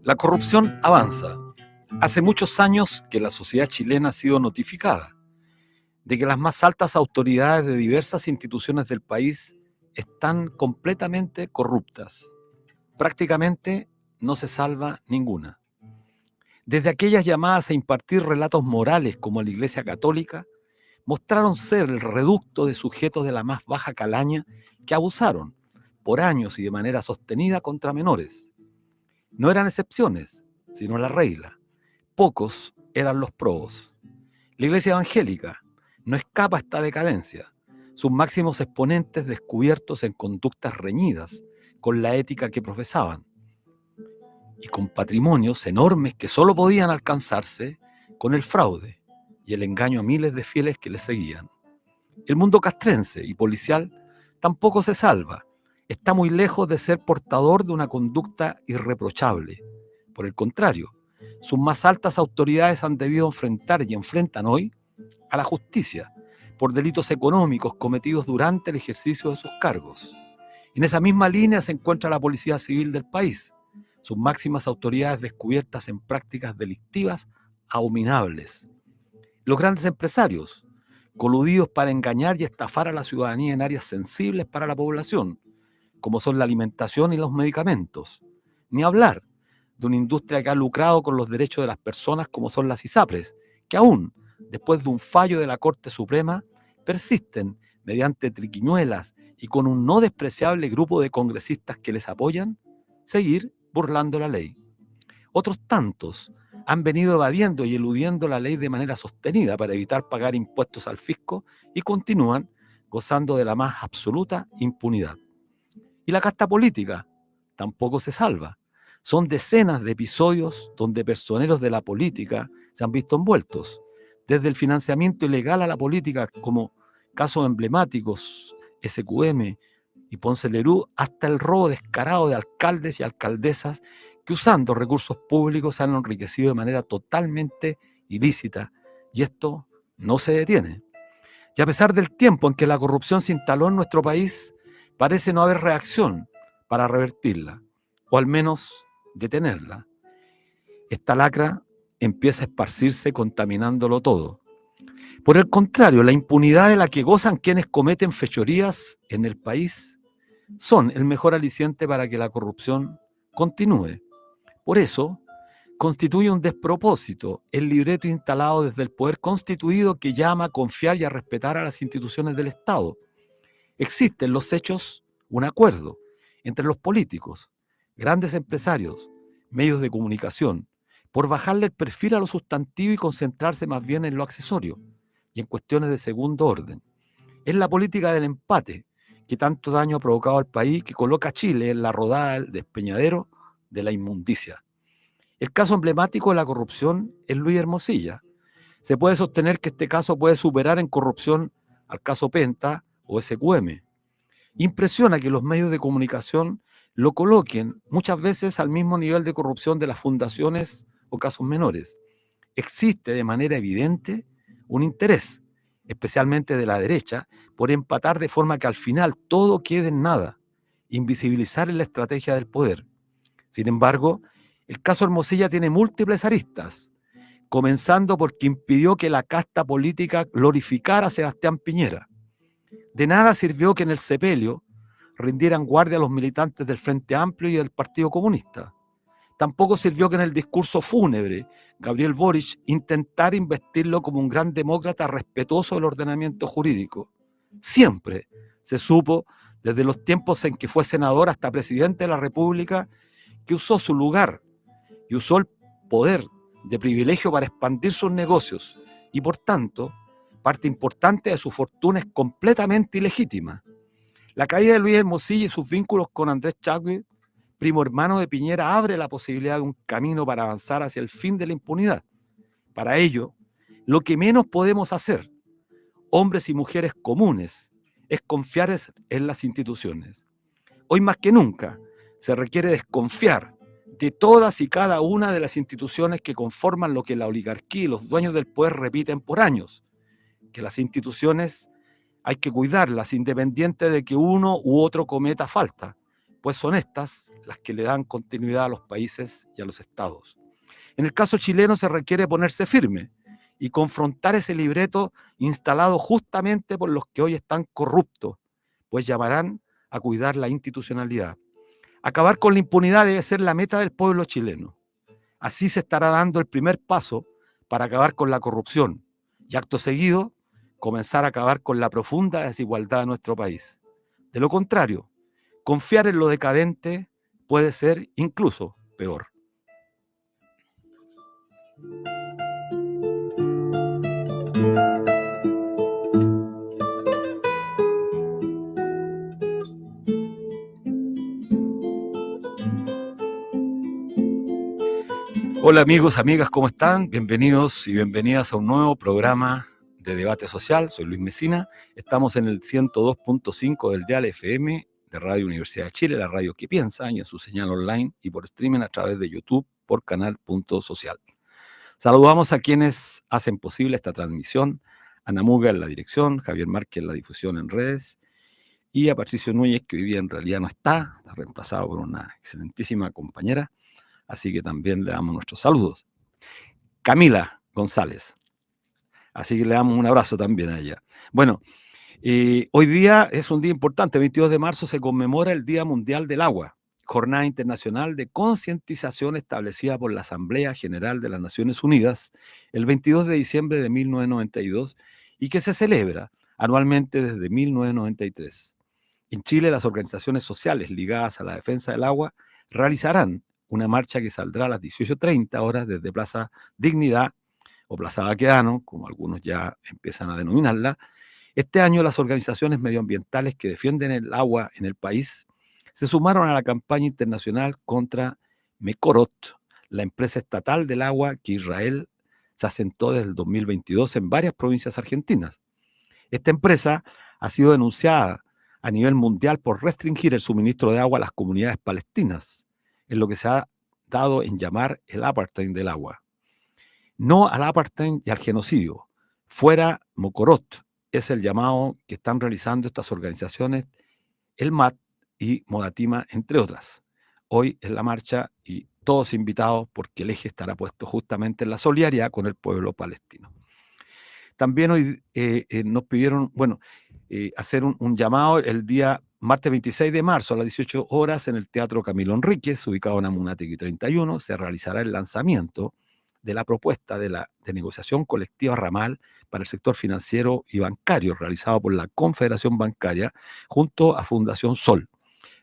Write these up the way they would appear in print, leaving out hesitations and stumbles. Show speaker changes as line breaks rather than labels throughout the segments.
La corrupción avanza. Hace muchos años que la sociedad chilena ha sido notificada de que las más altas autoridades de diversas instituciones del país están completamente corruptas. Prácticamente no se salva ninguna. Desde aquellas llamadas a impartir relatos morales como la Iglesia Católica, mostraron ser el reducto de sujetos de la más baja calaña que abusaron por años y de manera sostenida contra menores. No eran excepciones, sino la regla. Pocos eran los probos. La Iglesia evangélica no escapa a esta decadencia. Sus máximos exponentes descubiertos en conductas reñidas con la ética que profesaban y con patrimonios enormes que solo podían alcanzarse con el fraude y el engaño a miles de fieles que les seguían. El mundo castrense y policial tampoco se salva. Está muy lejos de ser portador de una conducta irreprochable. Por el contrario, sus más altas autoridades han debido enfrentar y enfrentan hoy a la justicia por delitos económicos cometidos durante el ejercicio de sus cargos. En esa misma línea se encuentra la Policía Civil del país, sus máximas autoridades descubiertas en prácticas delictivas abominables. Los grandes empresarios, coludidos para engañar y estafar a la ciudadanía en áreas sensibles para la población, como son la alimentación y los medicamentos. Ni hablar de una industria que ha lucrado con los derechos de las personas como son las ISAPRES, que aún, después de un fallo de la Corte Suprema, persisten mediante triquiñuelas y con un no despreciable grupo de congresistas que les apoyan, seguir burlando la ley. Otros tantos han venido evadiendo y eludiendo la ley de manera sostenida para evitar pagar impuestos al fisco y continúan gozando de la más absoluta impunidad. Y la casta política tampoco se salva. Son decenas de episodios donde personeros de la política se han visto envueltos, desde el financiamiento ilegal a la política, como casos emblemáticos SQM y Ponce Lerú, hasta el robo descarado de alcaldes y alcaldesas que usando recursos públicos se han enriquecido de manera totalmente ilícita, y esto no se detiene. Y a pesar del tiempo en que la corrupción se instaló en nuestro país, parece no haber reacción para revertirla, o al menos detenerla. Esta lacra empieza a esparcirse contaminándolo todo. Por el contrario, la impunidad de la que gozan quienes cometen fechorías en el país son el mejor aliciente para que la corrupción continúe. Por eso, constituye un despropósito el libreto instalado desde el poder constituido que llama a confiar y a respetar a las instituciones del Estado. Existe en los hechos un acuerdo entre los políticos, grandes empresarios, medios de comunicación, por bajarle el perfil a lo sustantivo y concentrarse más bien en lo accesorio y en cuestiones de segundo orden. Es la política del empate que tanto daño ha provocado al país, que coloca a Chile en la rodada del despeñadero de la inmundicia. El caso emblemático de la corrupción es Luis Hermosilla. Se puede sostener que este caso puede superar en corrupción al caso Penta o SQM. Impresiona que los medios de comunicación lo coloquen muchas veces al mismo nivel de corrupción de las fundaciones o casos menores. Existe de manera evidente un interés, especialmente de la derecha, por empatar de forma que al final todo quede en nada, invisibilizar en la estrategia del poder. Sin embargo, el caso Hermosilla tiene múltiples aristas, comenzando porque impidió que la casta política glorificara a Sebastián Piñera. De nada sirvió que en el sepelio rindieran guardia a los militantes del Frente Amplio y del Partido Comunista. Tampoco sirvió que en el discurso fúnebre Gabriel Boric intentara investirlo como un gran demócrata respetuoso del ordenamiento jurídico. Siempre se supo, desde los tiempos en que fue senador hasta presidente de la República, que usó su lugar y usó el poder de privilegio para expandir sus negocios y, por tanto, parte importante de su fortuna es completamente ilegítima. La caída de Luis Hermosilla y sus vínculos con Andrés Chadwick, primo hermano de Piñera, abre la posibilidad de un camino para avanzar hacia el fin de la impunidad. Para ello, lo que menos podemos hacer, hombres y mujeres comunes, es confiar en las instituciones. Hoy más que nunca se requiere desconfiar de todas y cada una de las instituciones que conforman lo que la oligarquía y los dueños del poder repiten por años, que las instituciones hay que cuidarlas, independiente de que uno u otro cometa falta, pues son estas las que le dan continuidad a los países y a los estados. En el caso chileno se requiere ponerse firme y confrontar ese libreto instalado justamente por los que hoy están corruptos, pues llamarán a cuidar la institucionalidad. Acabar con la impunidad debe ser la meta del pueblo chileno. Así se estará dando el primer paso para acabar con la corrupción y, acto seguido, comenzar a acabar con la profunda desigualdad de nuestro país. De lo contrario, confiar en lo decadente puede ser incluso peor. Hola amigos, amigas, ¿cómo están? Bienvenidos y bienvenidas a un nuevo programa de debate social. Soy Luis Mesina. Estamos en el 102.5 del dial FM de Radio Universidad de Chile, la radio que piensa, y en su señal online y por streaming a través de YouTube por canal Punto Social. Saludamos a quienes hacen posible esta transmisión: Ana Muga en la dirección, Javier Márquez en la difusión en redes, y a Patricio Núñez, que hoy día en realidad no está reemplazado por una excelentísima compañera. Así que también le damos nuestros saludos. Camila González. Así que le damos un abrazo también a ella. Bueno, hoy día es un día importante. El 22 de marzo se conmemora el Día Mundial del Agua, jornada internacional de concientización establecida por la Asamblea General de las Naciones Unidas el 22 de diciembre de 1992 y que se celebra anualmente desde 1993. En Chile, las organizaciones sociales ligadas a la defensa del agua realizarán una marcha que saldrá a las 18:30 horas desde Plaza Dignidad o Plaza Baquedano, como algunos ya empiezan a denominarla. Este año las organizaciones medioambientales que defienden el agua en el país se sumaron a la campaña internacional contra Mekorot, la empresa estatal del agua que Israel se asentó desde el 2022 en varias provincias argentinas. Esta empresa ha sido denunciada a nivel mundial por restringir el suministro de agua a las comunidades palestinas, en lo que se ha dado en llamar el apartheid del agua. No al apartheid y al genocidio. Fuera Mekorot es el llamado que están realizando estas organizaciones, el MAT y Modatima, entre otras. Hoy es la marcha y todos invitados porque el eje estará puesto justamente en la solidaridad con el pueblo palestino. También hoy nos pidieron, hacer un llamado el día martes 26 de marzo a las 18 horas en el Teatro Camilo Enríquez, ubicado en Amunátegui 31, se realizará el lanzamiento de la propuesta de negociación colectiva ramal para el sector financiero y bancario, realizado por la Confederación Bancaria junto a Fundación Sol.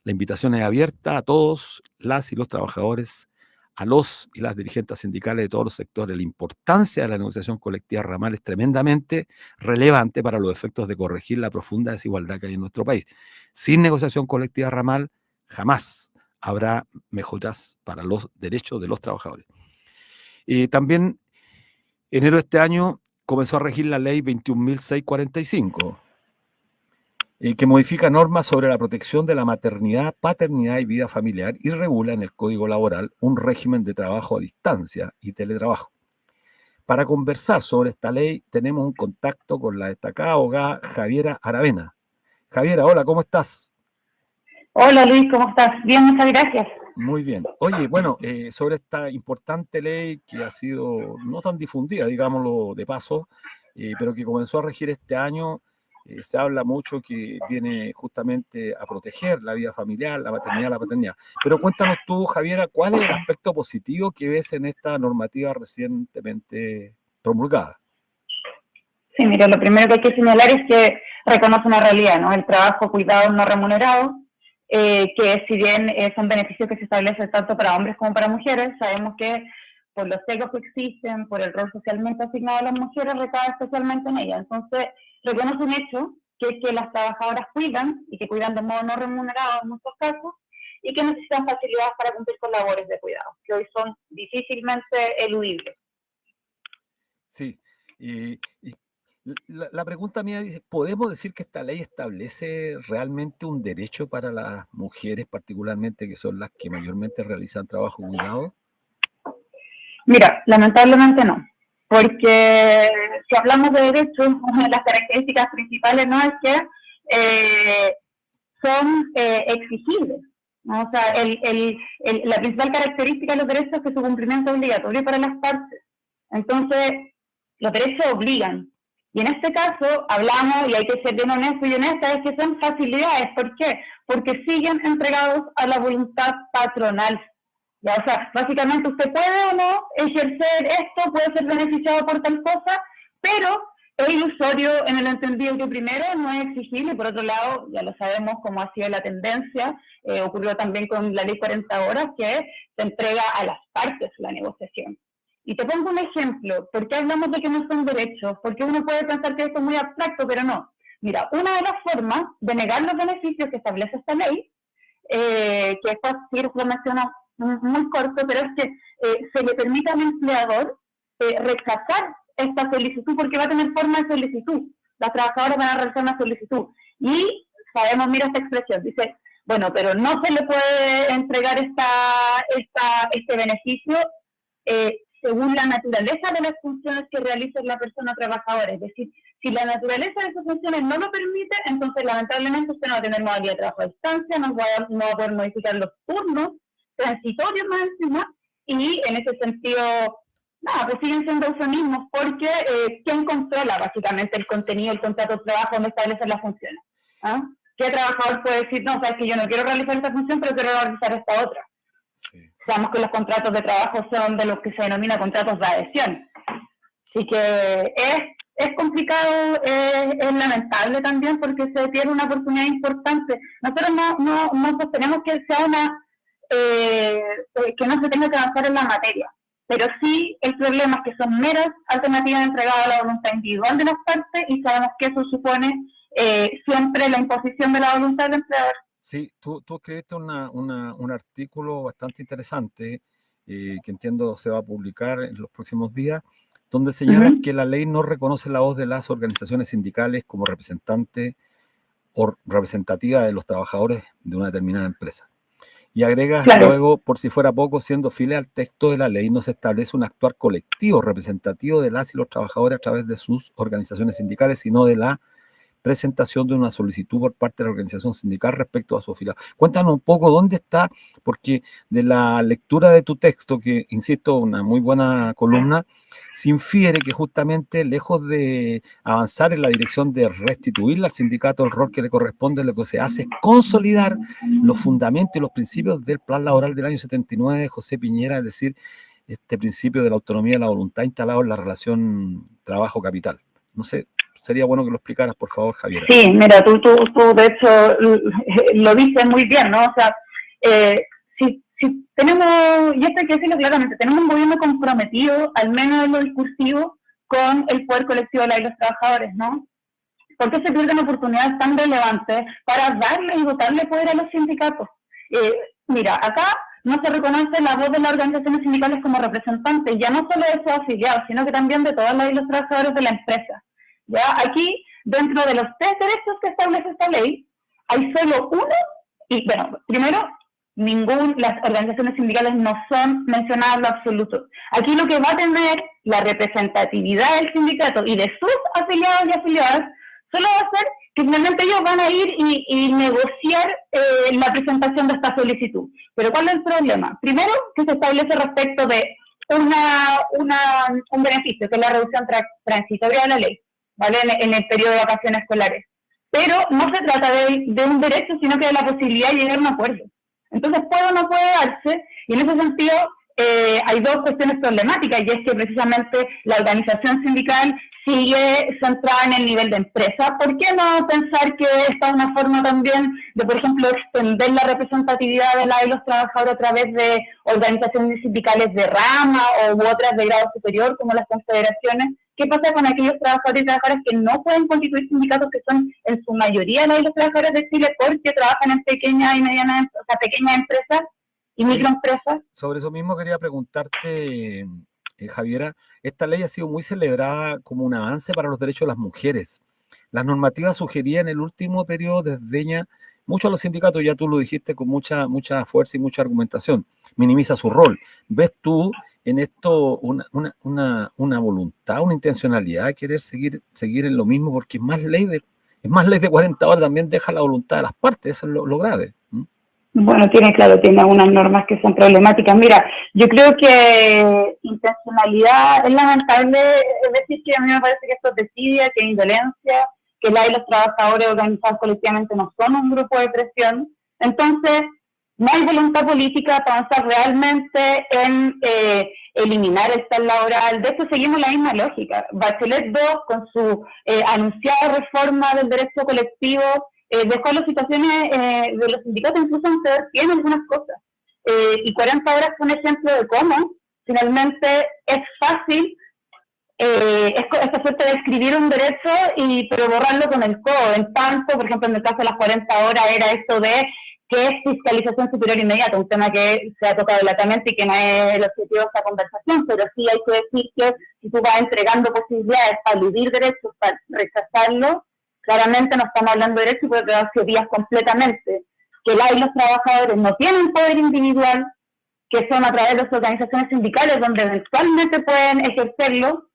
La invitación es abierta a todos las y los trabajadores, a los y las dirigentes sindicales de todos los sectores. La importancia de la negociación colectiva ramal es tremendamente relevante para los efectos de corregir la profunda desigualdad que hay en nuestro país. Sin negociación colectiva ramal, jamás habrá mejoras para los derechos de los trabajadores. También, enero de este año, comenzó a regir la ley 21.645, que modifica normas sobre la protección de la maternidad, paternidad y vida familiar y regula en el Código Laboral un régimen de trabajo a distancia y teletrabajo. Para conversar sobre esta ley tenemos un contacto con la destacada abogada Javiera Aravena. Javiera, hola, ¿cómo estás?
Hola Luis, ¿cómo estás? Bien, muchas gracias.
Muy bien. Oye, bueno, sobre esta importante ley que ha sido no tan difundida, digámoslo de paso, pero que comenzó a regir este año, se habla mucho que viene justamente a proteger la vida familiar, la maternidad, la paternidad. Pero cuéntanos tú, Javiera, ¿cuál es el aspecto positivo que ves en esta normativa recientemente promulgada?
Sí, mira, lo primero que hay que señalar es que reconoce una realidad, ¿no? El trabajo cuidado no remunerado, que si bien son beneficios que se establecen tanto para hombres como para mujeres, sabemos que por los sesgos que existen, por el rol socialmente asignado a las mujeres, recae especialmente en ellas. Entonces, reconoce un hecho, que es que las trabajadoras cuidan, y que cuidan de modo no remunerado en muchos casos, y que necesitan facilidades para cumplir con labores de cuidado, que hoy son difícilmente eludibles.
Sí, y la pregunta mía es, ¿podemos decir que esta ley establece realmente un derecho para las mujeres, particularmente que son las que mayormente realizan trabajo cuidado?
Mira, lamentablemente no. porque si hablamos de derechos, una de las características principales no es que son exigibles, ¿no? O sea, la principal característica de los derechos es que su cumplimiento es obligatorio para las partes. Entonces, los derechos obligan. Y en este caso, hablamos, y hay que ser bien honesto y honesta, es que son facilidades. ¿Por qué? Porque siguen entregados a la voluntad patronal. ¿Ya? O sea, básicamente usted puede o no ejercer esto, puede ser beneficiado por tal cosa, pero es ilusorio en el entendido que primero no es exigible y por otro lado, ya lo sabemos cómo ha sido la tendencia, ocurrió también con la ley 40 horas, que se entrega a las partes la negociación. Y te pongo un ejemplo, ¿por qué hablamos de que no son derechos? Porque uno puede pensar que esto es muy abstracto, pero no. Mira, una de las formas de negar los beneficios que establece esta ley, que esto sí lo menciona muy corto, pero es que se le permite al empleador rechazar esta solicitud porque va a tener forma de solicitud. Las trabajadoras van a realizar una solicitud. Y sabemos, mira esta expresión, dice, bueno, pero no se le puede entregar este beneficio según la naturaleza de las funciones que realiza la persona trabajadora. Es decir, si la naturaleza de esas funciones no lo permite, entonces lamentablemente usted no va a tener modalidad de trabajo a distancia, no va a poder modificar los turnos transitorios más encima, y en ese sentido, nada, pues siguen siendo eufemismos, porque ¿quién controla básicamente el contenido, el contrato de trabajo donde establecen las funciones? ¿Ah? ¿Qué trabajador puede decir, no, sabes que yo no quiero realizar esta función, pero quiero realizar esta otra? Sí. Sabemos que los contratos de trabajo son de los que se denomina contratos de adhesión. Así que es complicado, es lamentable también porque se pierde una oportunidad importante. Nosotros no sostenemos que sea que no se tenga que avanzar en la materia, pero sí el problema es que son meras alternativas entregadas a la voluntad individual de las partes y sabemos que eso supone siempre la imposición de la voluntad del empleador.
Sí, tú escribiste un artículo bastante interesante que entiendo se va a publicar en los próximos días, donde señalas que la ley no reconoce la voz de las organizaciones sindicales como representante o representativa de los trabajadores de una determinada empresa. Y agregas luego, por si fuera poco, siendo fiel al texto de la ley, no se establece un actuar colectivo representativo de las y los trabajadores a través de sus organizaciones sindicales, sino de la presentación de una solicitud por parte de la organización sindical respecto a su afiliado. Cuéntanos un poco dónde está, porque de la lectura de tu texto, que insisto, una muy buena columna, se infiere que justamente lejos de avanzar en la dirección de restituirle al sindicato el rol que le corresponde, lo que se hace es consolidar los fundamentos y los principios del plan laboral del año 79 de José Piñera, es decir, este principio de la autonomía de la voluntad instalado en la relación trabajo-capital. No sé, sería bueno que lo explicaras, por favor, Javier.
Sí, mira, tú de hecho lo dices muy bien, ¿no? O sea, si tenemos, y esto hay que decirlo claramente, tenemos un gobierno comprometido, al menos en lo discursivo, con el poder colectivo de los trabajadores, ¿no? ¿Por qué se pierden oportunidades tan relevantes para darle y dotarle poder a los sindicatos? Mira, acá no se reconoce la voz de las organizaciones sindicales como representantes, ya no solo de sus afiliados, sino que también de todos los trabajadores de la empresa. Ya aquí, dentro de los 3 derechos que establece esta ley, hay solo uno, y bueno, primero, las organizaciones sindicales no son mencionadas en lo absoluto. Aquí lo que va a tener la representatividad del sindicato y de sus afiliados y afiliadas, solo va a ser que finalmente ellos van a ir y negociar la presentación de esta solicitud. Pero ¿cuál es el problema? Primero, que se establece respecto de un beneficio, que es la reducción transitoria de la ley, ¿vale? En el periodo de vacaciones escolares. Pero no se trata de un derecho, sino que de la posibilidad de llegar a un acuerdo. Entonces, puede o no puede darse, y en ese sentido hay 2 cuestiones problemáticas, y es que precisamente la organización sindical sigue centrada en el nivel de empresa. ¿Por qué no pensar que esta es una forma también de, por ejemplo, extender la representatividad de los trabajadores a través de organizaciones sindicales de rama u otras de grado superior, como las confederaciones? ¿Qué pasa con aquellos trabajadores y trabajadoras que no pueden constituir sindicatos, que son en su mayoría los trabajadores de Chile, porque trabajan en pequeñas y medianas, o sea, pequeñas empresas y microempresas?
Sobre eso mismo quería preguntarte, Javiera, esta ley ha sido muy celebrada como un avance para los derechos de las mujeres. Las normativas sugerían en el último periodo desdeña mucho a los sindicatos, ya tú lo dijiste con mucha fuerza y mucha argumentación, minimiza su rol. ¿Ves tú en esto una voluntad, una intencionalidad de querer seguir en lo mismo, porque es más ley de 40 horas, también deja la voluntad de las partes, eso es lo grave.
Bueno, tiene algunas normas que son problemáticas. Mira, yo creo que intencionalidad es lamentable, es decir, que a mí me parece que esto es desidia, que es indolencia, que los trabajadores organizados colectivamente no son un grupo de presión. Entonces, no hay voluntad política para avanzar realmente en eliminar el tal laboral. De hecho, seguimos la misma lógica. Bachelet 2, con su anunciada reforma del derecho colectivo, dejó las situaciones de los sindicatos incluso en ceder pie en algunas cosas. Y 40 horas fue un ejemplo de cómo finalmente es fácil esta suerte de escribir un derecho pero borrarlo con el codo. En tanto, por ejemplo, en el caso de las 40 horas era esto de qué es fiscalización superior inmediata, un tema que se ha tocado latamente y que no es el objetivo de esta conversación, pero sí hay que decir que si tú vas entregando posibilidades para eludir derechos, para rechazarlos, claramente no estamos hablando de derechos, pero de teorías completamente. Que los trabajadores no tienen poder individual, que son a través de sus organizaciones sindicales donde eventualmente pueden ejercerlo.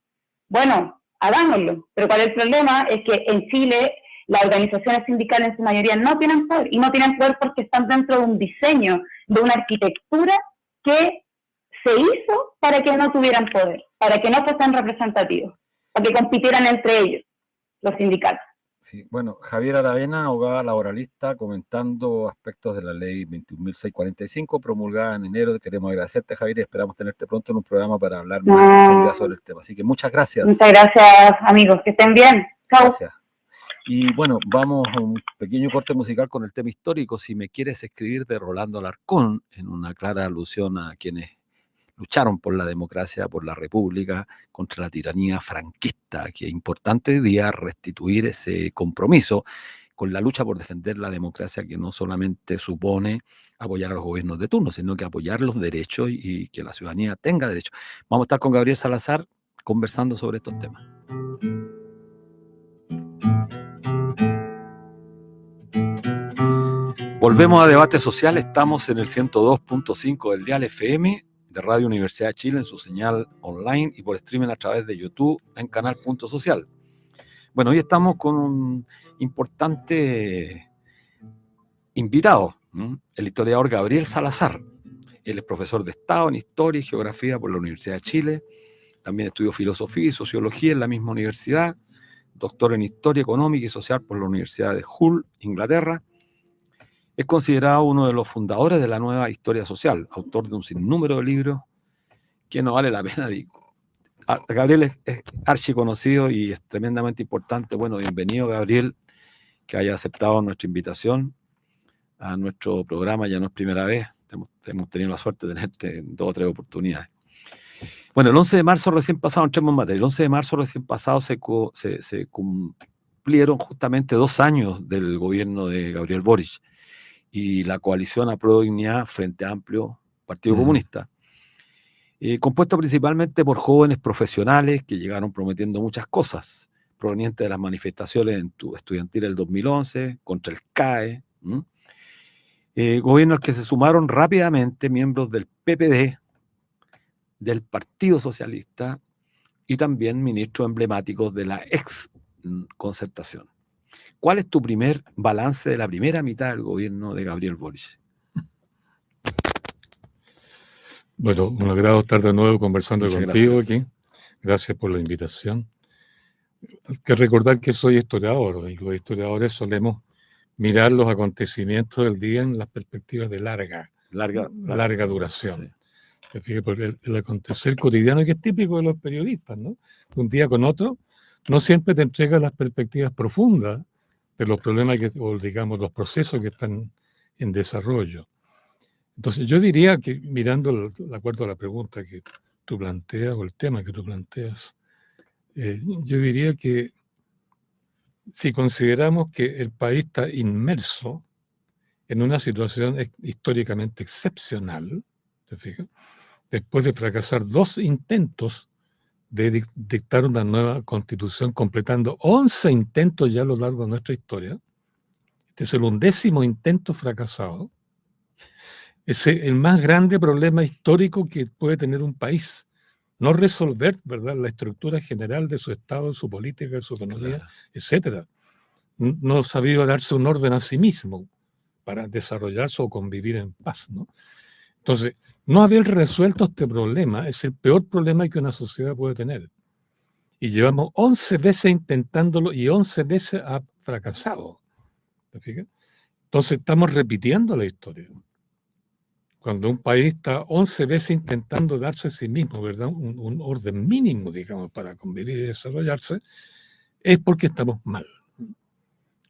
Bueno, hagámoslo. Pero ¿cuál es el problema? Es que en Chile las organizaciones sindicales en su mayoría no tienen poder, y no tienen poder porque están dentro de un diseño, de una arquitectura que se hizo para que no tuvieran poder, para que no fuesen representativos, para que compitieran entre ellos, los sindicatos.
Sí, bueno, Javier Aravena, abogada laboralista, comentando aspectos de la ley 21.645, promulgada en enero. Queremos agradecerte, Javier, y esperamos tenerte pronto en un programa para hablar más en profundidad sobre el tema. Así que muchas gracias.
Muchas gracias, amigos. Que estén bien. Chao.
Gracias. Y bueno, vamos a un pequeño corte musical con el tema histórico. Si me quieres escribir, de Rolando Alarcón, en una clara alusión a quienes lucharon por la democracia, por la república, contra la tiranía franquista, que es importante hoy día restituir ese compromiso con la lucha por defender la democracia, que no solamente supone apoyar a los gobiernos de turno, sino que apoyar los derechos y que la ciudadanía tenga derechos. Vamos a estar con Gabriel Salazar conversando sobre estos temas. Volvemos a Debate Social, estamos en el 102.5 del dial FM de Radio Universidad de Chile en su señal online y por streaming a través de YouTube en Canal Punto Social. Bueno, hoy estamos con un importante invitado, el historiador Gabriel Salazar. Él es profesor de Estado en Historia y Geografía por la Universidad de Chile, también estudió Filosofía y Sociología en la misma universidad, doctor en Historia Económica y Social por la Universidad de Hull, Inglaterra. Es considerado uno de los fundadores de la nueva historia social, autor de un sinnúmero de libros que no vale la pena. Gabriel es archiconocido y es tremendamente importante. Bueno, bienvenido, Gabriel, que haya aceptado nuestra invitación a nuestro programa. Ya no es primera vez, hemos tenido la suerte de tenerte en 2 o 3 oportunidades. Bueno, el 11 de marzo recién pasado, entremos en materia, el 11 de marzo recién pasado se cumplieron justamente 2 años del gobierno de Gabriel Boric y la coalición Apruebo Dignidad Frente Amplio Partido Comunista, compuesto principalmente por jóvenes profesionales que llegaron prometiendo muchas cosas, provenientes de las manifestaciones estudiantiles del 2011, contra el CAE, gobierno al que se sumaron rápidamente miembros del PPD, del Partido Socialista y también ministros emblemáticos de la ex Concertación. ¿Cuál es tu primer balance de la primera mitad del gobierno de Gabriel Boric?
Bueno, un agrado estar de nuevo conversando
Muchas
contigo
gracias.
aquí. Gracias por la invitación. Hay que recordar que soy historiador y los historiadores solemos mirar los acontecimientos del día en las perspectivas de larga duración.
Sí.
Te fijas, por el acontecer cotidiano que es típico de los periodistas, ¿no? Un día con otro, no siempre te entrega las perspectivas profundas de los problemas o digamos los procesos que están en desarrollo. Entonces yo diría que mirando de acuerdo a la pregunta que tú planteas o el tema que tú planteas, yo diría que si consideramos que el país está inmerso en una situación históricamente excepcional, ¿te fijas? Después de fracasar 2 intentos de dictar una nueva constitución, completando 11 intentos ya a lo largo de nuestra historia. Este es el 11º intento fracasado. Es el más grande problema histórico que puede tener un país. no resolver, ¿verdad?, la estructura general de su Estado, de su política, de su economía,
Claro.
etcétera. No ha sabido darse un orden a sí mismo para desarrollarse o convivir en paz, ¿no? Entonces, no haber resuelto este problema es el peor problema que una sociedad puede tener. Y llevamos 11 veces intentándolo y 11 veces ha fracasado. ¿Te fijas? Entonces, estamos repitiendo la historia. Cuando un país está 11 veces intentando darse a sí mismo, ¿verdad?, un orden mínimo, digamos, para convivir y desarrollarse, es porque estamos mal.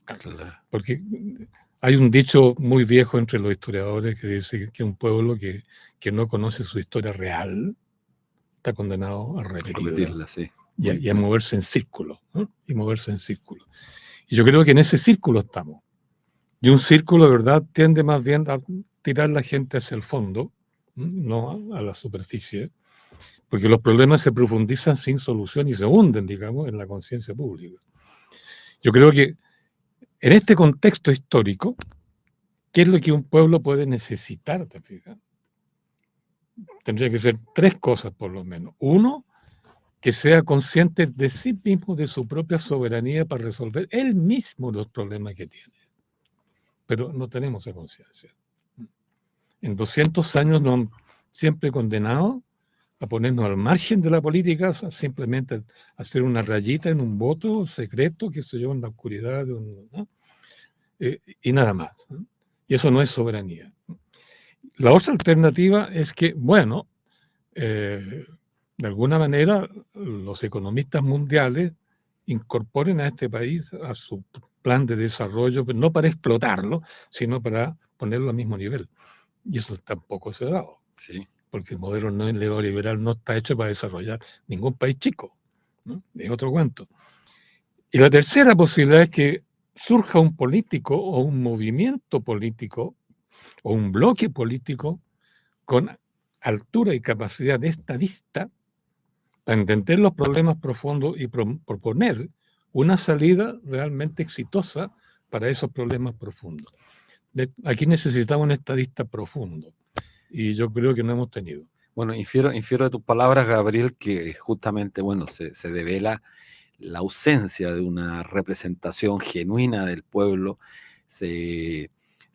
Claro.
Porque hay un dicho muy viejo entre los historiadores que dice que un pueblo que no conoce su historia real está condenado a repetirla
Repetirla, sí.
y a moverse en círculo, ¿no? Y moverse en círculo. Y yo creo que en ese círculo estamos. Y un círculo, de verdad, tiende más bien a tirar la gente hacia el fondo, no a la superficie, porque los problemas se profundizan sin solución y se hunden, digamos, en la conciencia pública. Yo creo que en este contexto histórico, ¿qué es lo que un pueblo puede necesitar? ¿Te fijas? Tendría que ser 3 cosas, por lo menos. Uno, que sea consciente de sí mismo, de su propia soberanía para resolver él mismo los problemas que tiene. Pero no tenemos esa conciencia. En 200 años nos han siempre condenado a ponernos al margen de la política, simplemente a hacer una rayita en un voto secreto, que se lleva en la oscuridad, ¿no? Y nada más, ¿no? Y eso no es soberanía. La otra alternativa es que, bueno, de alguna manera los economistas mundiales incorporen a este país a su plan de desarrollo, pero no para explotarlo, sino para ponerlo al mismo nivel. Y eso tampoco se ha dado.
Sí.
Porque el modelo neoliberal no está hecho para desarrollar ningún país chico, ¿no? Es otro cuento. Y la tercera posibilidad es que surja un político o un movimiento político o un bloque político con altura y capacidad de estadista para entender los problemas profundos y proponer una salida realmente exitosa para esos problemas profundos. Aquí necesitamos un estadista profundo y yo creo que no hemos tenido.
Bueno, infiero de tus palabras, Gabriel, que justamente, bueno, se devela la ausencia de una representación genuina del pueblo. Se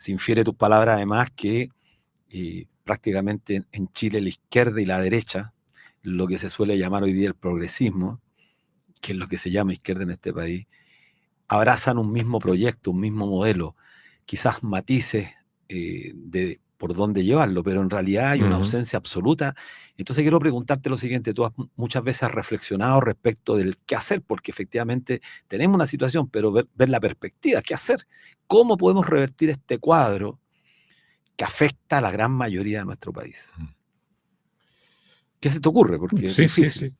infiere de tus palabras, además, que prácticamente en Chile la izquierda y la derecha, lo que se suele llamar hoy día el progresismo, que es lo que se llama izquierda en este país, abrazan un mismo proyecto, un mismo modelo, quizás matices de por dónde llevarlo, pero en realidad hay una ausencia absoluta. Entonces quiero preguntarte lo siguiente: tú muchas veces has reflexionado respecto del qué hacer, porque efectivamente tenemos una situación, pero ver la perspectiva, qué hacer, cómo podemos revertir este cuadro que afecta a la gran mayoría de nuestro país. ¿Qué se te ocurre? Porque es difícil.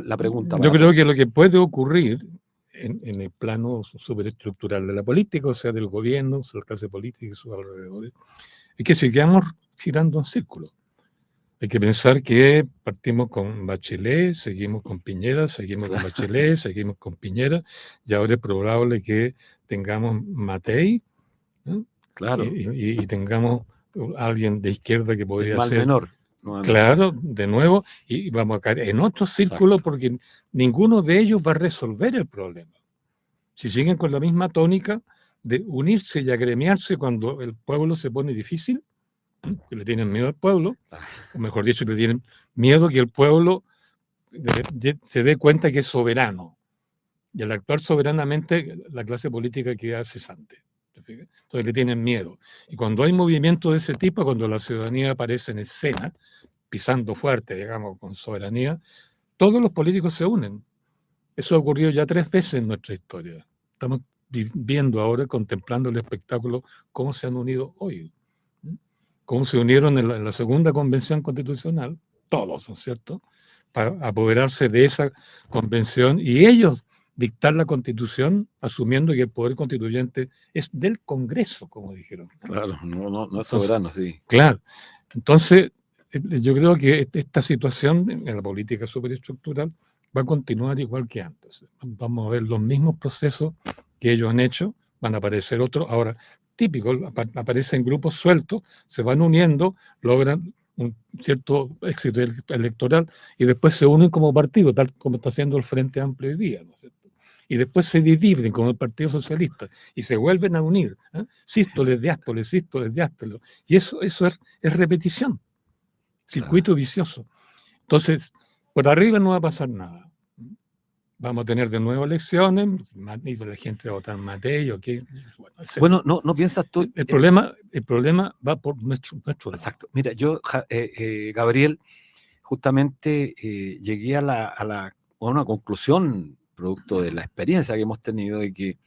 La pregunta.
Yo creo que lo que puede ocurrir en el plano superestructural de la política, o sea, del gobierno, o sea, la clase política y sus alrededores, es que sigamos girando en círculo. Hay que pensar que partimos con Bachelet, seguimos con Piñera, seguimos con Bachelet, seguimos con Piñera, y ahora es probable que tengamos Matei, ¿no?
Claro.
Y tengamos alguien de izquierda que podría
el mal
ser
menor.
Claro, de nuevo, y vamos a caer en otro círculo. Exacto. Porque ninguno de ellos va a resolver el problema. Si siguen con la misma tónica de unirse y agremiarse cuando el pueblo se pone difícil, que le tienen miedo al pueblo, o mejor dicho, le tienen miedo que el pueblo se dé cuenta que es soberano. Y al actuar soberanamente, la clase política queda cesante. Entonces le tienen miedo. Y cuando hay movimientos de ese tipo, cuando la ciudadanía aparece en escena, pisando fuerte, digamos, con soberanía, todos los políticos se unen. Eso ha ocurrido ya 3 veces en nuestra historia. Estamos viendo ahora, contemplando el espectáculo, cómo se han unido hoy. Cómo se unieron en la segunda convención constitucional, todos, ¿no es cierto?, para apoderarse de esa convención y ellos dictar la constitución, asumiendo que el poder constituyente es del Congreso, como dijeron.
Claro, no es soberano, sí.
Claro. Entonces, yo creo que esta situación en la política superestructural va a continuar igual que antes. Vamos a ver los mismos procesos que ellos han hecho, van a aparecer otros. Ahora, típico, aparecen grupos sueltos, se van uniendo, logran un cierto éxito electoral y después se unen como partido, tal como está haciendo el Frente Amplio hoy día, ¿no es cierto? Y después se dividen como el Partido Socialista y se vuelven a unir, ¿eh? Sístoles, diástoles, sístoles, diástoles. Y eso es repetición, circuito vicioso. Entonces, por arriba no va a pasar nada. Vamos a tener de nuevo elecciones, y la gente va a votar Matei, ¿okay?
Bueno, no piensas tú.
El problema va por nuestro lado.
Exacto. Mira, yo, Gabriel, justamente llegué a una conclusión producto de la experiencia que hemos tenido de que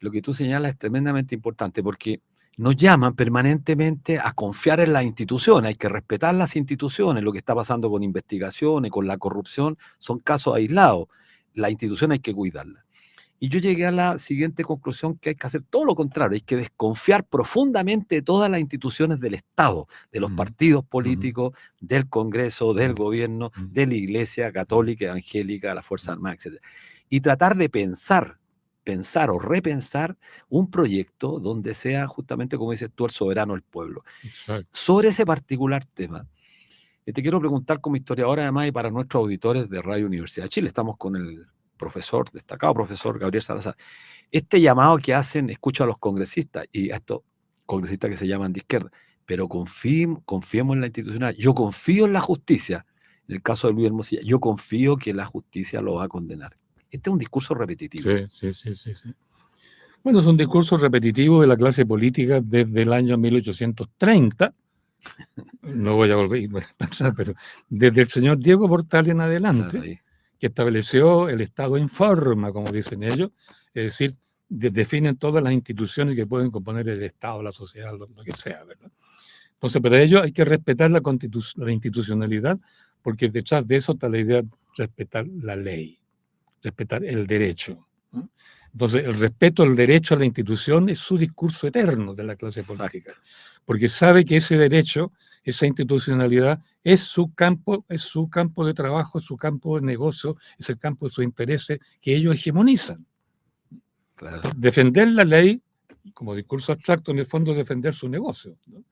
lo que tú señalas es tremendamente importante porque nos llaman permanentemente a confiar en las instituciones, hay que respetar las instituciones, lo que está pasando con investigaciones, con la corrupción, son casos aislados, las instituciones hay que cuidarlas. Y yo llegué a la siguiente conclusión, que hay que hacer todo lo contrario, hay que desconfiar profundamente de todas las instituciones del Estado, de los partidos políticos, del Congreso, del gobierno, de la Iglesia católica, evangélica, la Fuerza Armada, etc. Y tratar de pensar o repensar un proyecto donde sea justamente, como dices tú, el soberano del pueblo.
Exacto.
Sobre ese particular tema, te quiero preguntar como historiador además y para nuestros auditores de Radio Universidad de Chile, estamos con el destacado profesor Gabriel Salazar. Este llamado que hacen, escucho a los congresistas y a estos congresistas que se llaman de izquierda, pero confiemos en la institucional. Yo confío en la justicia. En el caso de Luis Hermosilla, yo confío que la justicia lo va a condenar. Este es un discurso repetitivo.
Sí. Bueno, es un discurso repetitivo de la clase política desde el año 1830. No voy a volver a pensar, pero desde el señor Diego Portales en adelante, claro, que estableció el Estado en forma, como dicen ellos, es decir, definen todas las instituciones que pueden componer el Estado, la sociedad, lo que sea, ¿verdad? Entonces, para ello hay que respetar la institucionalidad, porque detrás de eso está la idea de respetar la ley, respetar el derecho, ¿no? Entonces, el respeto al derecho a la institución es su discurso eterno de la clase política, porque sabe que ese derecho, esa institucionalidad, es su campo de trabajo, es su campo de negocio, es el campo de sus intereses que ellos hegemonizan. Claro. Defender la ley, como discurso abstracto, en el fondo es defender su negocio, ¿no?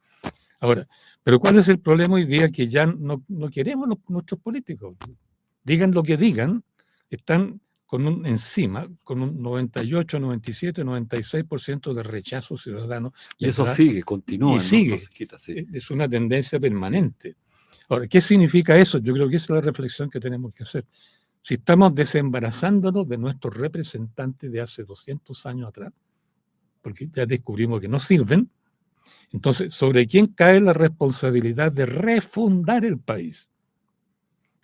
Ahora, pero ¿cuál es el problema hoy día? Que ya no queremos nuestros políticos. Digan lo que digan, están con un 98, 97, 96% de rechazo ciudadano.
Y eso sigue, continúa.
Y sigue.
No se quita, sí.
Es una tendencia permanente. Sí. Ahora, ¿qué significa eso? Yo creo que esa es la reflexión que tenemos que hacer. Si estamos desembarazándonos de nuestros representantes de hace 200 años atrás, porque ya descubrimos que no sirven, entonces, ¿sobre quién cae la responsabilidad de refundar el país?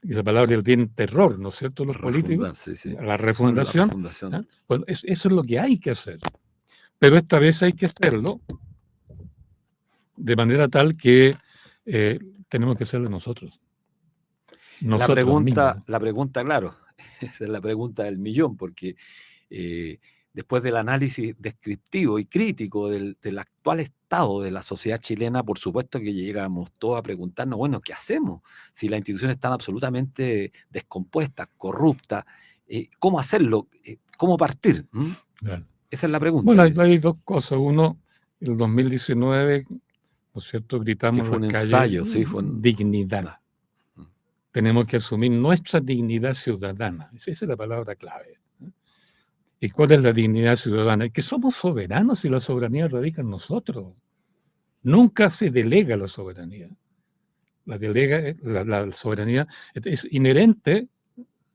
Esa palabra tiene terror, ¿no es cierto? Los políticos.
Sí.
La refundación. Bueno, ¿eh? Bueno, eso es lo que hay que hacer. Pero esta vez hay que hacerlo de manera tal que tenemos que hacerlo nosotros.
La pregunta, claro, esa es la pregunta del millón, porque después del análisis descriptivo y crítico del actual estado de la sociedad chilena, por supuesto que llegamos todos a preguntarnos, bueno, ¿qué hacemos? Si las instituciones están absolutamente descompuestas, corruptas, ¿cómo hacerlo? ¿Cómo partir? Claro. Esa es la pregunta.
Bueno, hay dos cosas. Uno, el 2019, ¿no es cierto? Gritamos
que fue
en
un
las
ensayo,
calles,
sí, fue
dignidad. Tenemos que asumir nuestra dignidad ciudadana. Esa es la palabra clave. ¿Y cuál es la dignidad ciudadana? Que somos soberanos y la soberanía radica en nosotros. Nunca se delega la soberanía. La soberanía es inherente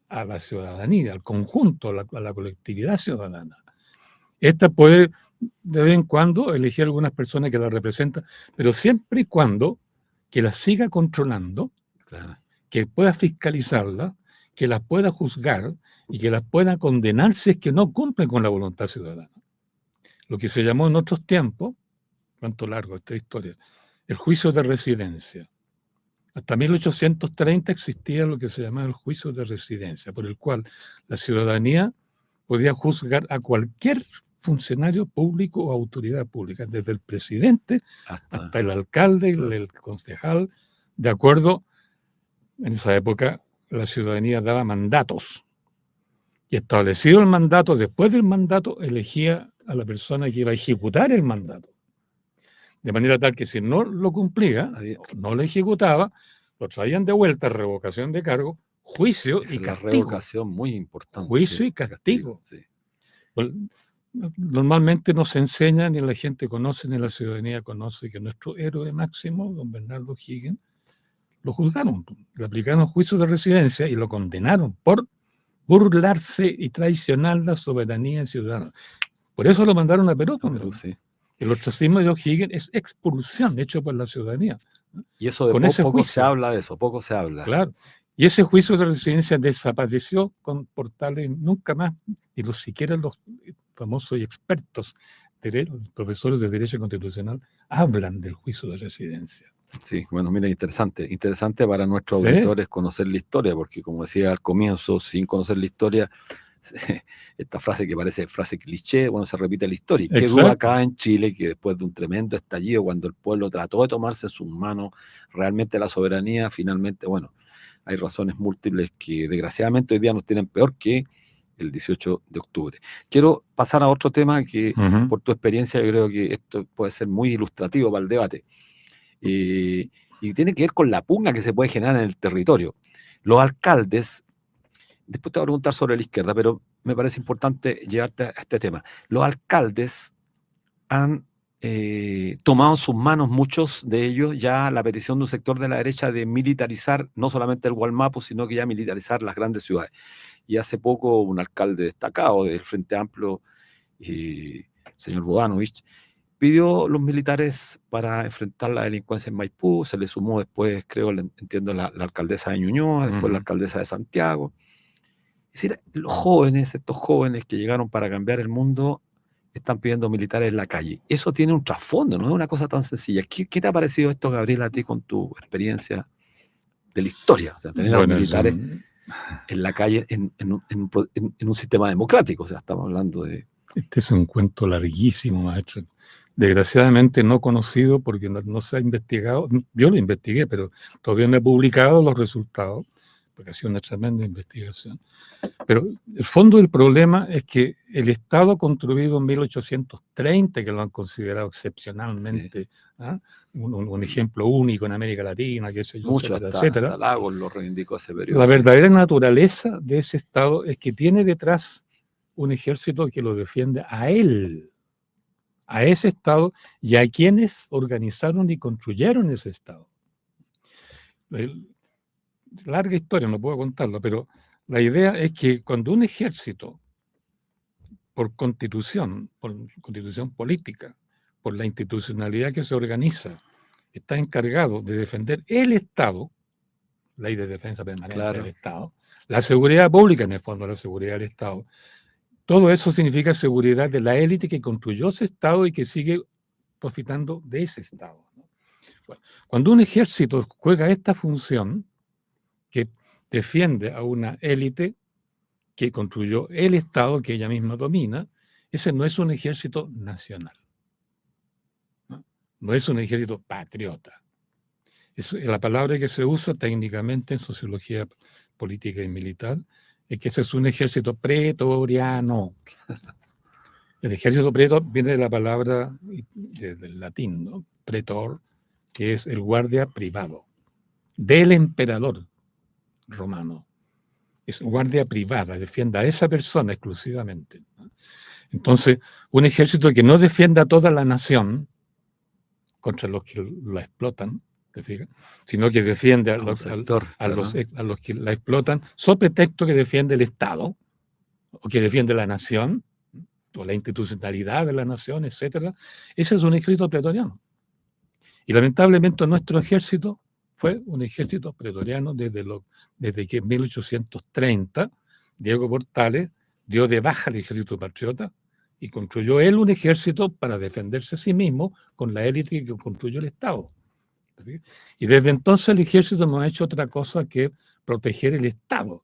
a la ciudadanía, al conjunto, a la colectividad ciudadana. Esta puede, de vez en cuando, elegir algunas personas que la representan, pero siempre y cuando que la siga controlando, claro, que pueda fiscalizarla, que las pueda juzgar y que las pueda condenar si es que no cumplen con la voluntad ciudadana. Lo que se llamó en otros tiempos, cuánto largo esta historia, el juicio de residencia. Hasta 1830 existía lo que se llamaba el juicio de residencia, por el cual la ciudadanía podía juzgar a cualquier funcionario público o autoridad pública, desde el presidente hasta el alcalde, el concejal, de acuerdo. En esa época la ciudadanía daba mandatos y establecido el mandato, después del mandato elegía a la persona que iba a ejecutar el mandato. De manera tal que si no lo cumplía, no lo ejecutaba, lo traían de vuelta, revocación de cargo, juicio
Esa
y
es la
castigo.
revocación muy importante.
Juicio
sí,
y castigo.
sí.
Pues, normalmente no se enseña, ni la gente conoce, ni la ciudadanía conoce que nuestro héroe máximo, don Bernardo Higgins, lo juzgaron, le aplicaron juicio de residencia y lo condenaron por burlarse y traicionar la soberanía ciudadana. Por eso lo mandaron a Perú.
Pero sí.
El ostracismo de O'Higgins es expulsión hecho por la ciudadanía.
Y eso de
Con ese
poco se
juicio.
habla de eso, poco se habla.
Claro. Y ese juicio de residencia desapareció con portales nunca más, y siquiera los famosos y expertos profesores de Derecho Constitucional hablan del juicio de residencia.
Sí, bueno, mira, interesante para nuestros
Sí.
auditores conocer la historia, porque como decía al comienzo, sin conocer la historia, esta frase que parece frase cliché, bueno, se repite la historia. Qué
Exacto.
duda acá en Chile que después de un tremendo estallido, cuando el pueblo trató de tomarse en sus manos realmente la soberanía, finalmente, bueno, hay razones múltiples que desgraciadamente hoy día nos tienen peor que el 18 de octubre. Quiero pasar a otro tema que por tu experiencia yo creo que esto puede ser muy ilustrativo para el debate. Y tiene que ver con la pugna que se puede generar en el territorio. Los alcaldes, después te voy a preguntar sobre la izquierda, pero me parece importante llevarte a este tema. Los alcaldes han tomado en sus manos, muchos de ellos, ya la petición de un sector de la derecha de militarizar no solamente el Gualmapu, sino que ya militarizar las grandes ciudades. Y hace poco un alcalde destacado del Frente Amplio, señor Bodanovich, pidió los militares para enfrentar la delincuencia en Maipú. Se le sumó después, creo, entiendo, la alcaldesa de Ñuñoa, después la alcaldesa de Santiago. Es decir, estos jóvenes que llegaron para cambiar el mundo, están pidiendo militares en la calle. Eso tiene un trasfondo, no es una cosa tan sencilla. ¿Qué te ha parecido esto, Gabriel, a ti con tu experiencia de la historia? O sea, tener a los militares en la calle en un sistema democrático. O sea, estamos hablando de...
Este es un cuento larguísimo, maestro. Desgraciadamente no conocido porque no se ha investigado. Yo lo investigué, pero todavía no he publicado los resultados, porque ha sido una tremenda investigación. Pero el fondo del problema es que el Estado construido en 1830, que lo han considerado excepcionalmente, un ejemplo único en América Latina, que sé yo, etcétera.
Hasta Lagos lo reivindicó ese periodo.
La verdadera naturaleza de ese Estado es que tiene detrás un ejército que lo defiende a él, a ese Estado y a quienes organizaron y construyeron ese Estado. Larga historia, no puedo contarlo, pero la idea es que cuando un ejército, por constitución política, por la institucionalidad que se organiza, está encargado de defender el Estado, ley de defensa permanente del Estado, la seguridad pública, en el fondo, la seguridad del Estado, todo eso significa seguridad de la élite que construyó ese Estado y que sigue profitando de ese Estado. Bueno, cuando un ejército juega esta función, que defiende a una élite que construyó el Estado que ella misma domina, ese no es un ejército nacional. No es un ejército patriota. Es la palabra que se usa técnicamente en sociología política y militar, es que ese es un ejército pretoriano. El ejército pretor viene de la palabra del latín, ¿no? Pretor, que es el guardia privado del emperador romano. Es guardia privada, defiende a esa persona exclusivamente. Entonces, un ejército que no defienda a toda la nación contra los que la explotan, ¿te fijas? Sino que defiende a los que la explotan, so pretexto que defiende el Estado, o que defiende la nación, o la institucionalidad de la nación, etc. Ese es un ejército pretoriano. Y lamentablemente nuestro ejército fue un ejército pretoriano desde que en 1830 Diego Portales dio de baja al ejército patriota y construyó él un ejército para defenderse a sí mismo con la élite que construyó el Estado. Y desde entonces el ejército no ha hecho otra cosa que proteger el Estado.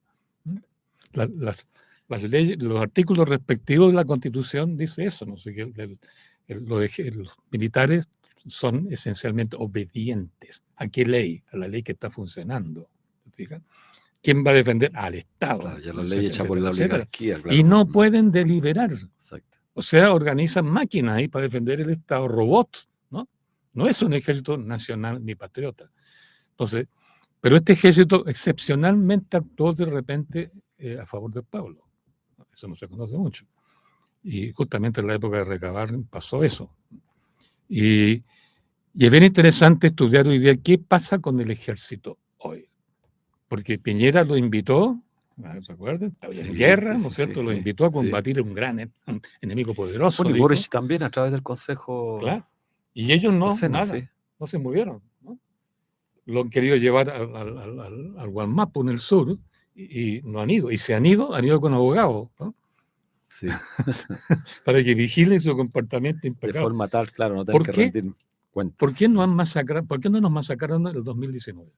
Las leyes, los artículos respectivos de la Constitución dice eso, no sé qué, los militares son esencialmente obedientes. ¿A qué ley? A la ley que está funcionando. ¿Fíjate? ¿Quién va a defender? Al Estado.
Claro, ya la ley hecha por la oligarquía. Claro.
Y no pueden deliberar.
Exacto.
O sea, organizan máquinas ahí para defender el Estado, robots, ¿no? No es un ejército nacional ni patriota. Entonces, pero este ejército excepcionalmente actuó de repente a favor del pueblo. Eso no se conoce mucho. Y justamente en la época de Recabar pasó eso. Y es bien interesante estudiar hoy día qué pasa con el ejército hoy. Porque Piñera lo invitó, ¿se acuerdan? Estaba en guerra, ¿no es cierto? Lo invitó a combatir un gran enemigo poderoso.
Bueno, y Boric también a través del Consejo.
Claro. Y ellos no,
Sena,
nada, no se movieron, ¿no? Lo han querido llevar al Gualmapu en el sur y no han ido. Y se han ido con abogados, ¿no?
Sí.
Para que vigilen su comportamiento impecable.
De forma tal, claro, no tener que rendir cuentas.
¿Por qué no nos masacraron en el 2019?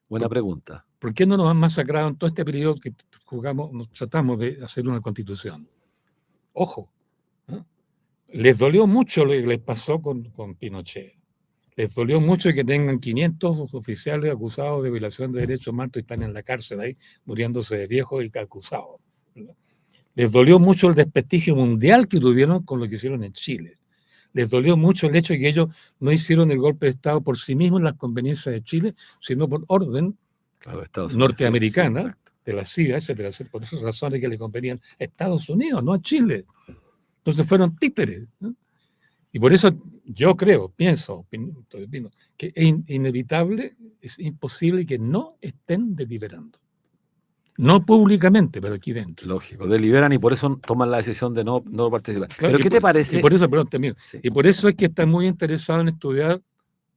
Buena pregunta.
¿Por qué no nos han masacrado en todo este periodo que nos tratamos de hacer una constitución? Ojo, ¿no? Les dolió mucho lo que les pasó con Pinochet. Les dolió mucho que tengan 500 oficiales acusados de violación de derechos humanos y están en la cárcel ahí, muriéndose de viejos y acusados, ¿verdad? Les dolió mucho el desprestigio mundial que tuvieron con lo que hicieron en Chile. Les dolió mucho el hecho de que ellos no hicieron el golpe de Estado por sí mismos en las conveniencias de Chile, sino por orden norteamericana, de la CIA, etcétera, por esas razones que le convenían a Estados Unidos, no a Chile. Entonces fueron títeres, ¿no? Y por eso yo pienso que es inevitable, es imposible que no estén deliberando. No públicamente, pero aquí dentro.
Lógico, deliberan y por eso toman la decisión de no participar.
Claro,
¿Pero qué te parece?
Y por eso, perdón, termino. Sí. Y por eso es que están muy interesados en estudiar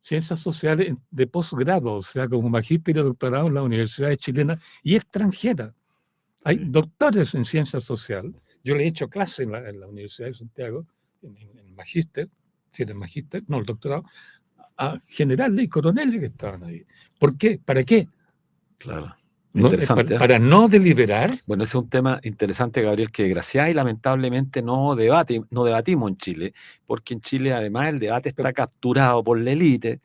ciencias sociales de posgrado, o sea, como magíster y doctorado en las universidades chilenas y extranjeras. Hay doctores en ciencias sociales. Yo le he hecho clase en la Universidad de Santiago, en magíster, si era magíster, no, el doctorado, a generales y coroneles que estaban ahí. ¿Por qué? ¿Para qué?
Claro.
No,
interesante.
para no deliberar.
Bueno, ese es un tema interesante, Gabriel, que desgraciadamente y lamentablemente no debatimos en Chile, porque en Chile además el debate está capturado por la élite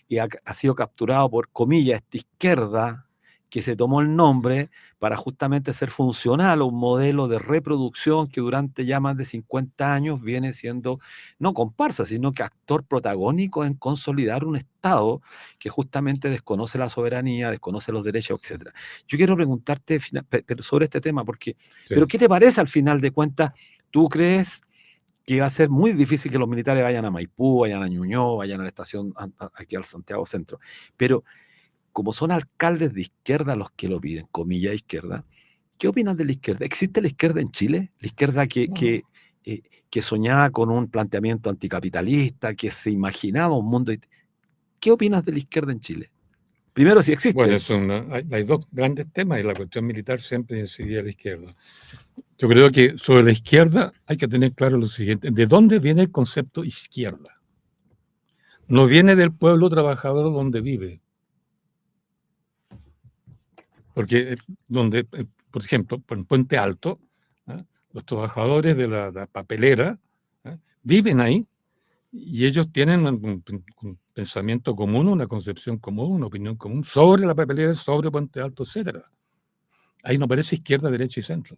y ha sido capturado por, comillas, esta izquierda que se tomó el nombre para justamente ser funcional a un modelo de reproducción que durante ya más de 50 años viene siendo no comparsa, sino que actor protagónico en consolidar un Estado que justamente desconoce la soberanía, desconoce los derechos, etc. Yo quiero preguntarte sobre este tema, porque, sí. ¿Pero qué te parece al final de cuentas? ¿Tú crees que va a ser muy difícil que los militares vayan a Maipú, vayan a Ñuñoa, vayan a la estación aquí al Santiago Centro? Pero como son alcaldes de izquierda los que lo piden, comillas izquierda, ¿qué opinas de la izquierda? ¿Existe la izquierda en Chile? La izquierda que soñaba con un planteamiento anticapitalista, que se imaginaba un mundo... ¿Qué opinas de la izquierda en Chile? Primero, si existe.
Bueno, hay dos grandes temas y la cuestión militar siempre incidía a la izquierda. Yo creo que sobre la izquierda hay que tener claro lo siguiente. ¿De dónde viene el concepto izquierda? No viene del pueblo trabajador donde vive. Porque por ejemplo, en Puente Alto, los trabajadores de la papelera viven ahí y ellos tienen un pensamiento común, una concepción común, una opinión común sobre la papelera, sobre Puente Alto, etc. Ahí no aparece izquierda, derecha y centro.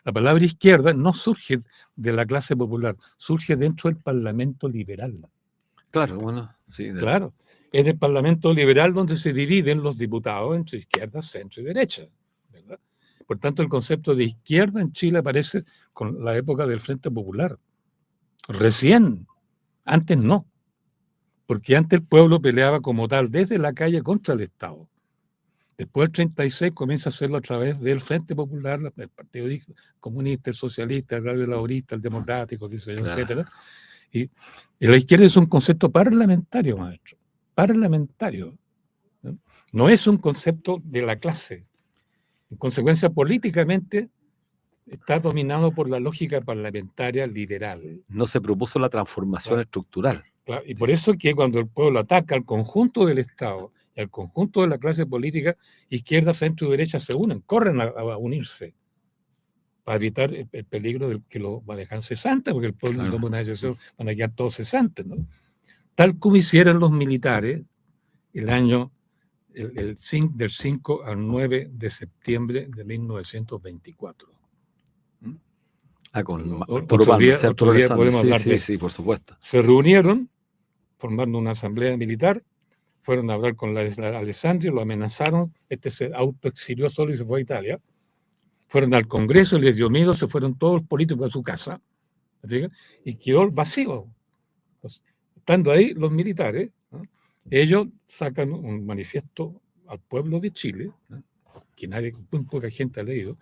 La palabra izquierda no surge de la clase popular, surge dentro del Parlamento liberal.
Claro, bueno, sí.
Claro. Es del Parlamento liberal donde se dividen los diputados entre izquierda, centro y derecha, ¿verdad? Por tanto, el concepto de izquierda en Chile aparece con la época del Frente Popular. Recién, antes no, porque antes el pueblo peleaba como tal desde la calle contra el Estado. Después del 36 comienza a hacerlo a través del Frente Popular, el Partido Comunista, el Socialista, el Laborista, el Democrático, claro, etc. Y la izquierda es un concepto parlamentario, maestro. Parlamentario. No es un concepto de la clase. En consecuencia, políticamente está dominado por la lógica parlamentaria liberal.
No se propuso la transformación estructural.
Claro, y por eso es que cuando el pueblo ataca al conjunto del Estado y al conjunto de la clase política, izquierda, centro y derecha se unen, corren a unirse para evitar el peligro de que lo va a dejar cesante, porque el pueblo toma una decisión, van a quedar todos cesantes, ¿no? Tal como hicieron los militares el año del 5 al 9 de septiembre de 1924.
Con
otro día podemos hablar de eso.
Sí, por supuesto.
Se reunieron formando una asamblea militar, fueron a hablar con la Alessandri, lo amenazaron, se autoexilió solo y se fue a Italia. Fueron al Congreso, les dio miedo, se fueron todos los políticos a su casa, ¿sí? Y quedó vacío. Entonces, estando ahí los militares, ¿no? Ellos sacan un manifiesto al pueblo de Chile, ¿no? Que muy poca gente ha leído,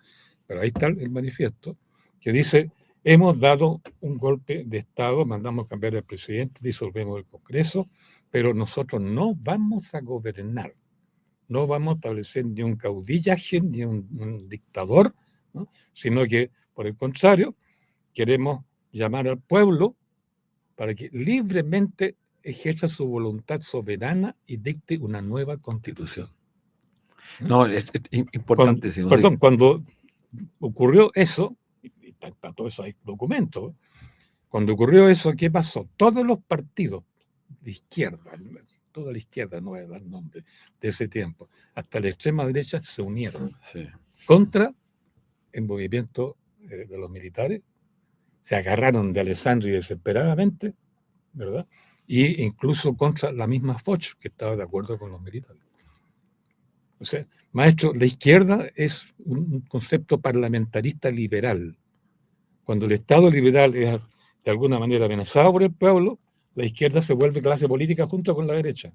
pero ahí está el manifiesto, que dice: hemos dado un golpe de Estado, mandamos a cambiar al presidente, disolvemos el Congreso, pero nosotros no vamos a gobernar, no vamos a establecer ni un caudillaje, ni un dictador, ¿no? Sino que, por el contrario, queremos llamar al pueblo para que libremente ejerza su voluntad soberana y dicte una nueva constitución.
No, es importante.
Cuando ocurrió eso, y para todo eso hay documentos, cuando ocurrió eso, ¿qué pasó? Todos los partidos de izquierda, toda la izquierda, no voy a dar nombre, de ese tiempo, hasta la extrema derecha se unieron contra el movimiento de los militares, se agarraron de Alessandri desesperadamente, ¿verdad? Y incluso contra la misma Foch, que estaba de acuerdo con los militares. O sea, maestro, la izquierda es un concepto parlamentarista liberal. Cuando el Estado liberal es de alguna manera amenazado por el pueblo, la izquierda se vuelve clase política junto con la derecha.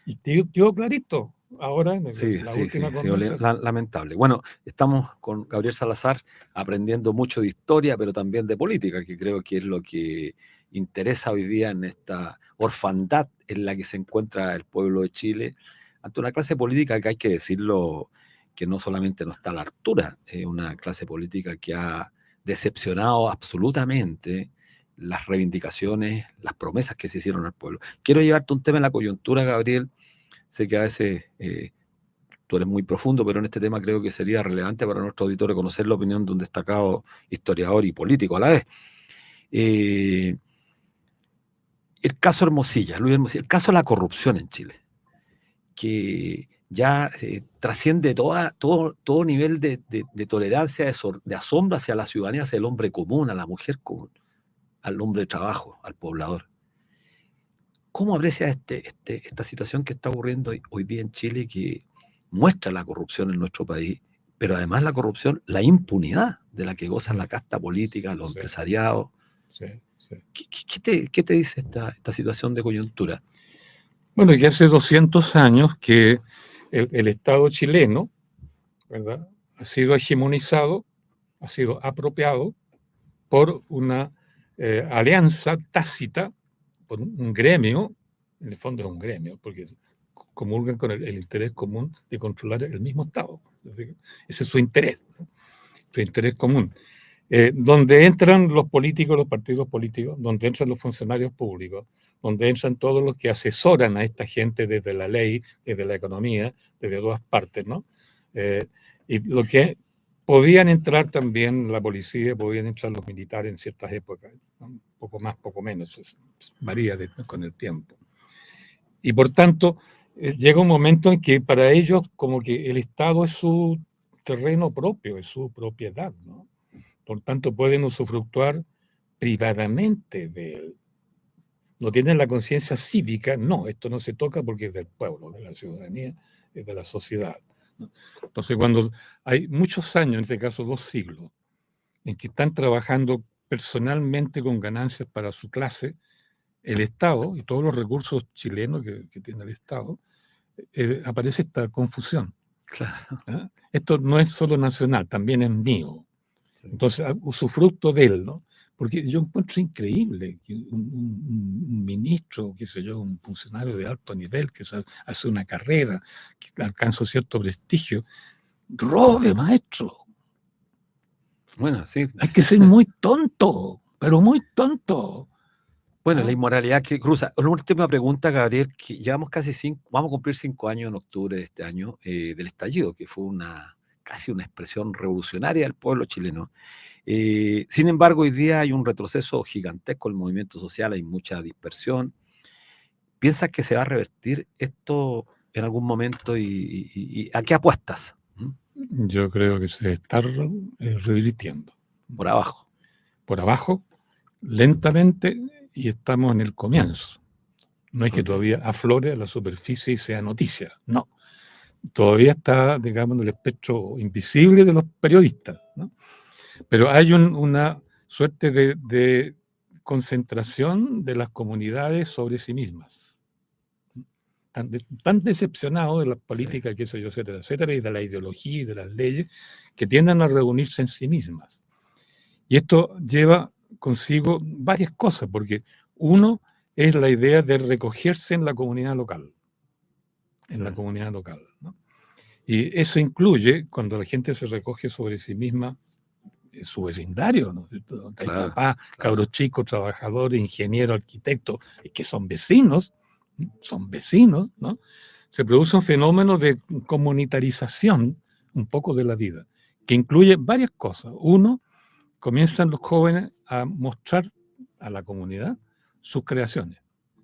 Y quedó clarito ahora en la última convención.
Lamentable. Bueno, estamos con Gabriel Salazar aprendiendo mucho de historia, pero también de política, que creo que es lo que interesa hoy día en esta orfandad en la que se encuentra el pueblo de Chile, ante una clase política que hay que decirlo, que no solamente no está a la altura, es una clase política que ha decepcionado absolutamente las reivindicaciones, las promesas que se hicieron al pueblo. Quiero llevarte un tema en la coyuntura, Gabriel. Sé que a veces tú eres muy profundo, pero en este tema creo que sería relevante para nuestro auditorio conocer la opinión de un destacado historiador y político a la vez. El caso Hermosilla, Luis Hermosilla, el caso de la corrupción en Chile, que ya trasciende todo nivel de tolerancia, de asombro hacia la ciudadanía, hacia el hombre común, a la mujer común, al hombre de trabajo, al poblador. ¿Cómo aprecia esta situación que está ocurriendo hoy día en Chile, que muestra la corrupción en nuestro país, pero además la corrupción, la impunidad de la que goza la casta política, los empresariados? ¿Qué te dice esta situación de coyuntura?
Bueno, que hace 200 años que el Estado chileno, ¿verdad?, ha sido hegemonizado, ha sido apropiado por una alianza tácita, por un gremio, en el fondo es un gremio, porque comulgan con el interés común de controlar el mismo Estado. Ese es su interés, ¿no? Su interés común. Donde entran los políticos, los partidos políticos, donde entran los funcionarios públicos, donde entran todos los que asesoran a esta gente desde la ley, desde la economía, desde todas partes, ¿no? Y lo que podían entrar también la policía, podían entrar los militares en ciertas épocas, ¿no? Un poco más, poco menos, eso varía con el tiempo. Y por tanto, llega un momento en que para ellos como que el Estado es su terreno propio, es su propiedad, ¿no? Por tanto, pueden usufructuar privadamente de él. No tienen la conciencia cívica, no, esto no se toca porque es del pueblo, de la ciudadanía, es de la sociedad, ¿no? Entonces, cuando hay muchos años, en este caso 2 siglos, en que están trabajando personalmente con ganancias para su clase, el Estado y todos los recursos chilenos que tiene el Estado, aparece esta confusión.
Claro.
¿Ah? Esto no es solo nacional, también es mío. Entonces, usufructo de él, ¿no? Porque yo encuentro increíble que un ministro, qué sé yo, un funcionario de alto nivel que hace una carrera, que alcanza cierto prestigio, robe, maestro.
Bueno, sí.
Hay que ser muy tonto, pero muy tonto.
Bueno, la inmoralidad que cruza. Una última pregunta, Gabriel, que llevamos vamos a cumplir 5 años en octubre de este año del estallido, que fue casi una expresión revolucionaria del pueblo chileno. Sin embargo, hoy día hay un retroceso gigantesco en el movimiento social, hay mucha dispersión. ¿Piensas que se va a revertir esto en algún momento y a qué apuestas?
Yo creo que se está revirtiendo.
Por abajo.
Por abajo, lentamente, y estamos en el comienzo. No es que todavía aflore a la superficie y sea noticia, no. Todavía está, digamos, en el espectro invisible de los periodistas, ¿no? Pero hay una suerte de concentración de las comunidades sobre sí mismas. Tan decepcionados de las políticas, qué sé yo, etcétera, etcétera, y de la ideología y de las leyes, que tienden a reunirse en sí mismas. Y esto lleva consigo varias cosas, porque uno es la idea de recogerse en la comunidad local, ¿no? Y eso incluye, cuando la gente se recoge sobre sí misma, en su vecindario, ¿no? Hay
Claro,
papás, cabros chicos, trabajadores, ingenieros, arquitectos, que son vecinos, ¿no? Se produce un fenómeno de comunitarización un poco de la vida, que incluye varias cosas. Uno, comienzan los jóvenes a mostrar a la comunidad sus creaciones,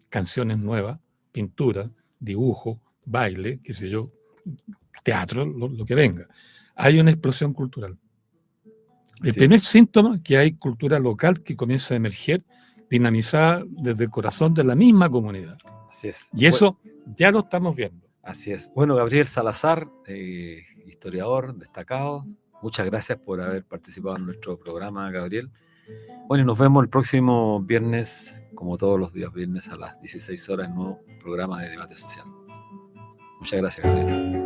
canciones nuevas, pintura, dibujo, baile, qué sé yo, teatro, lo que venga. Hay una explosión cultural. El
así
primer
es,
síntoma que hay cultura local que comienza a emerger, dinamizada desde el corazón de la misma comunidad.
así es.
Y eso ya lo estamos viendo.
Así es. Bueno, Gabriel Salazar, historiador destacado, muchas gracias por haber participado en nuestro programa, Gabriel. Bueno, y nos vemos el próximo viernes, como todos los días viernes a las 16 horas, en un nuevo programa de debate social. Muchas gracias, Gabriel.